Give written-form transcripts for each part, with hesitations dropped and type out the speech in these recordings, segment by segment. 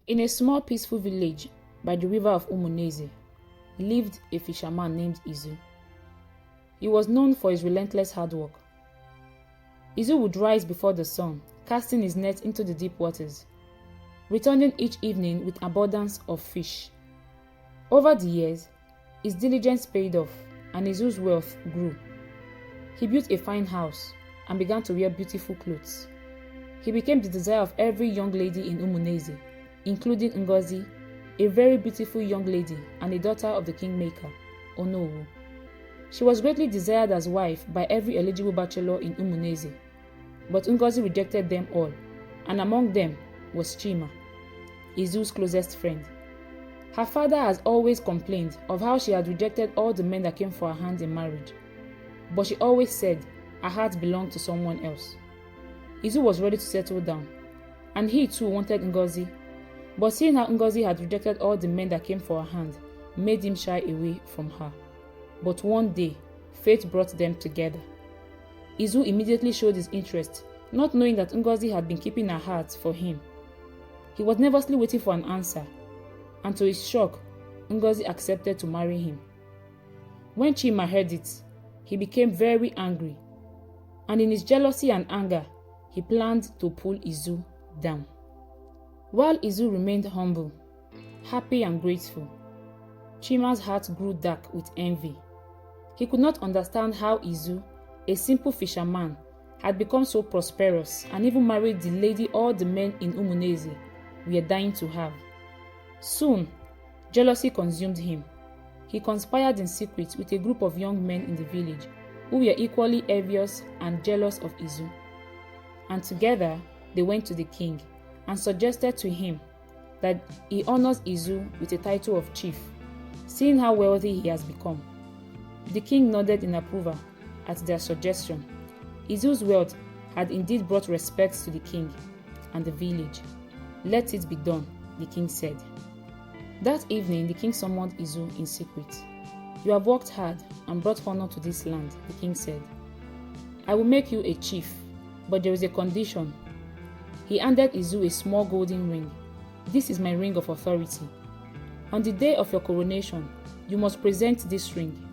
In a small peaceful village by the river of Umuneze lived a fisherman named Izu. He was known for his relentless hard work. Izu would rise before the sun, casting his net into the deep waters, returning each evening with abundance of fish. Over the years, his diligence paid off and Izu's wealth grew. He built a fine house and began to wear beautiful clothes. He became the desire of every young lady in Umuneze, including Ngozi, a very beautiful young lady and a daughter of the kingmaker, Onowu. She was greatly desired as wife by every eligible bachelor in Umuneze, but Ngozi rejected them all, and among them was Chima, Izu's closest friend. Her father has always complained of how she had rejected all the men that came for her hand in marriage, but she always said her heart belonged to someone else. Izu was ready to settle down, and he too wanted Ngozi, but seeing how Ngozi had rejected all the men that came for her hand made him shy away from her. But one day, fate brought them together. Izu immediately showed his interest, not knowing that Ngozi had been keeping her heart for him. He was nervously waiting for an answer, and to his shock, Ngozi accepted to marry him. When Chima heard it, he became very angry, and in his jealousy and anger, he planned to pull Izu down. While Izu remained humble, happy and grateful, Chima's heart grew dark with envy. He could not understand how Izu, a simple fisherman, had become so prosperous and even married the lady all the men in Umuneze were dying to have. Soon, jealousy consumed him. He conspired in secret with a group of young men in the village who were equally envious and jealous of Izu. And together, they went to the king and suggested to him that he honors Izu with a title of chief, seeing how wealthy he has become. The king nodded in approval at their suggestion. Izu's wealth had indeed brought respect to the king and the village. Let it be done, the king said. That evening, the king summoned Izu in secret. You have worked hard and brought honor to this land, the king said. I will make you a chief, but there is a condition. He handed Izu a small golden ring. This is my ring of authority. On the day of your coronation, you must present this ring.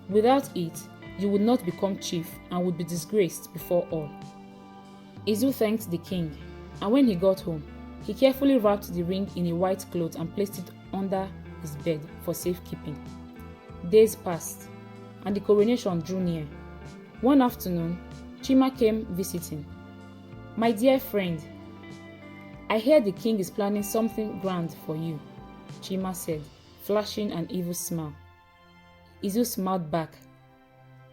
Without it, you would not become chief and would be disgraced before all. Izu thanked the king, and when he got home, he carefully wrapped the ring in a white cloth and placed it under his bed for safekeeping. Days passed, and the coronation drew near. One afternoon, Chima came visiting. My dear friend, I hear the king is planning something grand for you, Chima said, flashing an evil smile. Izu smiled back,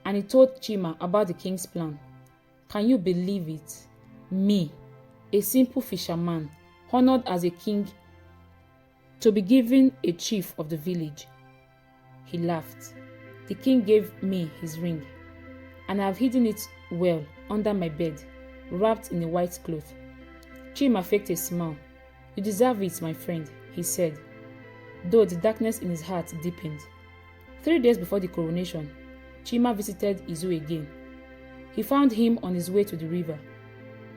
and he told Chima about the king's plan. Can you believe it? Me, a simple fisherman, honored as a king, to be given a chief of the village. He laughed. The king gave me his ring, and I have hidden it well under my bed, wrapped in a white cloth. Chima faked a smile. You deserve it, my friend, he said, though the darkness in his heart deepened. 3 days before the coronation, Chima visited Izu again. He found him on his way to the river.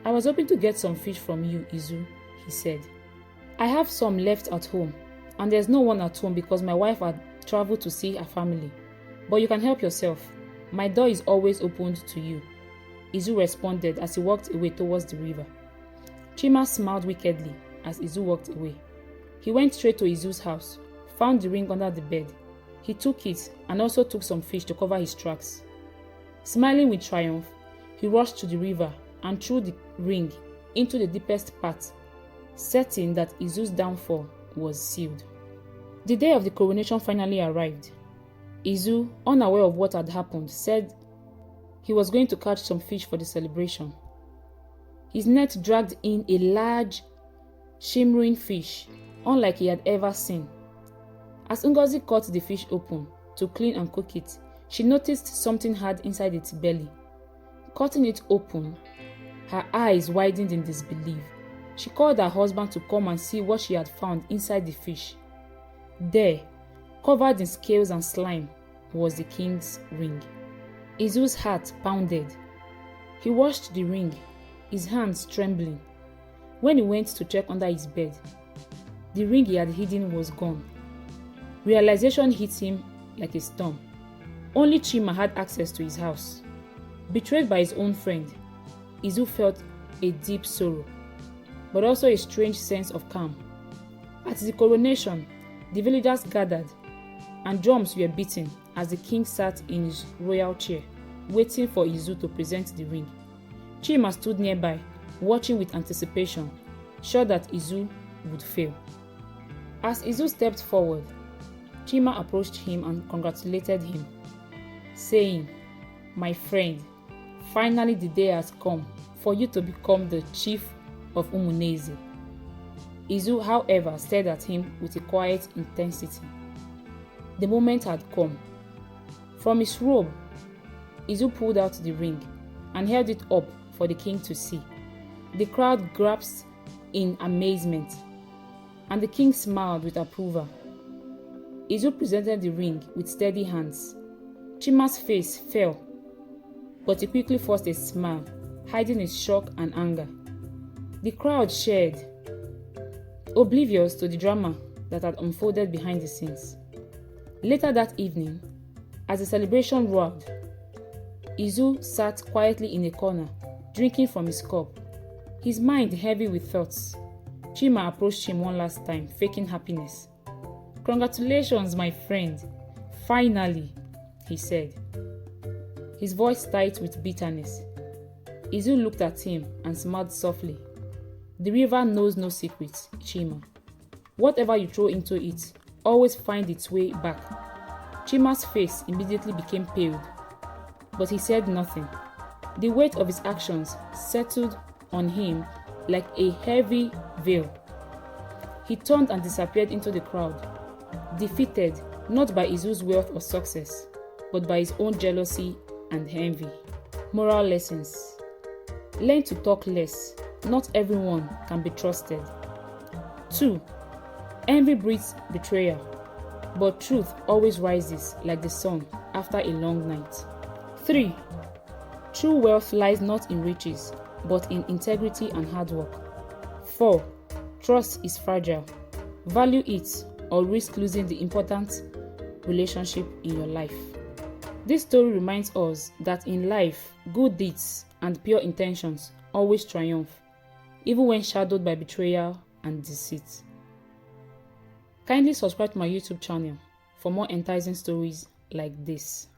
I was hoping to get some fish from you, Izu, he said. I have some left at home, and there's no one at home because my wife had traveled to see her family. But you can help yourself. My door is always opened to you, Izu responded as he walked away towards the river. Chima smiled wickedly as Izu walked away. He went straight to Izu's house, found the ring under the bed. He took it and also took some fish to cover his tracks. Smiling with triumph, he rushed to the river and threw the ring into the deepest part, certain that Izu's downfall was sealed. The day of the coronation finally arrived. Izu, unaware of what had happened, said he was going to catch some fish for the celebration. His net dragged in a large, shimmering fish, unlike he had ever seen. As Ngozi cut the fish open to clean and cook it, she noticed something hard inside its belly. Cutting it open, her eyes widened in disbelief. She called her husband to come and see what she had found inside the fish. There, covered in scales and slime, was the king's ring. Izu's heart pounded. He washed the ring, his hands trembling. When he went to check under his bed, The ring he had hidden was gone. Realization hit him like a storm. Only Chima had access to his house. Betrayed by his own friend, Izu felt a deep sorrow, but also a strange sense of calm. At the coronation, the villagers gathered, and drums were beating as the king sat in his royal chair, waiting for Izu to present the ring. Chima stood nearby, watching with anticipation, sure that Izu would fail. As Izu stepped forward, Chima approached him and congratulated him, saying, "My friend, finally the day has come for you to become the chief of Umuneze." Izu, however, stared at him with a quiet intensity. The moment had come. From his robe, Izu pulled out the ring and held it up for the king to see. The crowd gasped in amazement, and the king smiled with approval. Izu presented the ring with steady hands. Chima's face fell, but he quickly forced a smile, hiding his shock and anger. The crowd cheered, oblivious to the drama that had unfolded behind the scenes. Later that evening, as the celebration roared, Izu sat quietly in a corner, drinking from his cup, his mind heavy with thoughts. Chima approached him one last time, faking happiness. "Congratulations, my friend. Finally," he said, his voice tight with bitterness. Izu looked at him and smiled softly. "The river knows no secrets, Chima. Whatever you throw into it, always find its way back." Chima's face immediately became pale, but he said nothing. The weight of his actions settled on him like a heavy veil. He turned and disappeared into the crowd, defeated not by Izu's wealth or success, but by his own jealousy and envy. Moral lessons. Learn to talk less. Not everyone can be trusted. 2. Envy breeds betrayal, but truth always rises like the sun after a long night. 3. True wealth lies not in riches, but in integrity and hard work. 4. Trust is fragile. Value it or risk losing the important relationship in your life. This story reminds us that in life, good deeds and pure intentions always triumph, even when shadowed by betrayal and deceit. Kindly subscribe to my YouTube channel for more enticing stories like this.